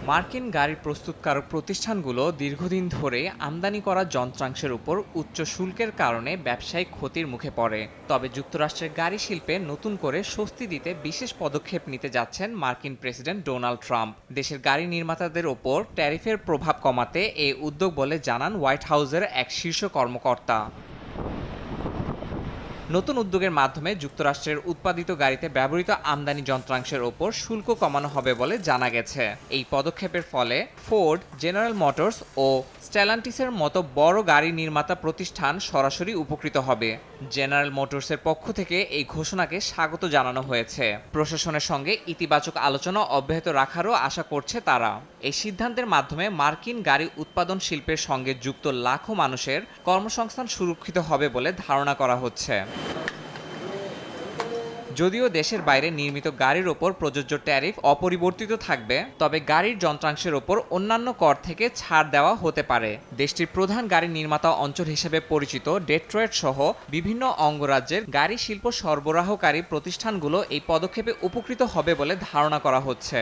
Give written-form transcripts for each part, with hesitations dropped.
মার্কিন গাড়ি প্রস্তুতকারক প্রতিষ্ঠানগুলো দীর্ঘদিন ধরে আমদানি করা যন্ত্রাংশের উপর উচ্চ শুল্কের কারণে ব্যবসায়িক ক্ষতির মুখে পড়ে। তবে যুক্তরাষ্ট্রের গাড়ি শিল্পে নতুন করে স্বস্তি দিতে বিশেষ পদক্ষেপ নিতে যাচ্ছেন মার্কিন প্রেসিডেন্ট ডোনাল্ড ট্রাম্প। দেশের গাড়ি নির্মাতাদের ওপর ট্যারিফের প্রভাব কমাতে এই উদ্যোগ বলে জানান হোয়াইট হাউসের এক শীর্ষ কর্মকর্তা। নতুন উদ্যোগের মাধ্যমে যুক্তরাষ্ট্রের উৎপাদিত গাড়িতে ব্যবহৃত আমদানি যন্ত্রাংশের ওপর শুল্ক কমানো হবে বলে জানা গেছে। এই পদক্ষেপের ফলে ফোর্ড, জেনারেল মোটরস ও স্টেলান্টিসের মতো বড় গাড়ি নির্মাতা প্রতিষ্ঠান সরাসরি উপকৃত হবে। জেনারেল মোটরসের পক্ষ থেকে এই ঘোষণাকে স্বাগত জানানো হয়েছে। প্রশাসনের সঙ্গে ইতিবাচক আলোচনা অব্যাহত রাখারও আশা করছে তারা। এই সিদ্ধান্তের মাধ্যমে মার্কিন গাড়ি উৎপাদন শিল্পের সঙ্গে যুক্ত লাখো মানুষের কর্মসংস্থান সুরক্ষিত হবে বলে ধারণা করা হচ্ছে। যদিও দেশের বাইরে নির্মিত গাড়ির ওপর প্রযোজ্য ট্যারিফ অপরিবর্তিত থাকবে, তবে গাড়ির যন্ত্রাংশের ওপর অন্যান্য কর থেকে ছাড় দেওয়া হতে পারে। দেশটির প্রধান গাড়ি নির্মাতা অঞ্চল হিসেবে পরিচিত ডেট্রয়েট সহ বিভিন্ন অঙ্গরাজ্যের গাড়ি শিল্প সরবরাহকারী প্রতিষ্ঠানগুলো এই পদক্ষেপে উপকৃত হবে বলে ধারণা করা হচ্ছে।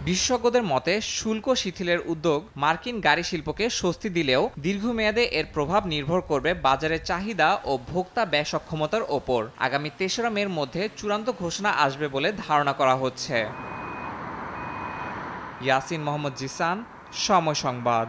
বিশেষজ্ঞদের মতে শুল্ক শিথিলের উদ্যোগ মার্কিন গাড়ি শিল্পকে স্বস্তি দিলেও দীর্ঘমেয়াদে এর প্রভাব নির্ভর করবে বাজারের চাহিদা ও ভোক্তা ব্যয় সক্ষমতার ওপর। আগামী ৩রা মের মধ্যে চূড়ান্ত ঘোষণা আসবে বলে ধারণা করা হচ্ছে। ইয়াসিন মোহাম্মদ জিসান, সময় সংবাদ।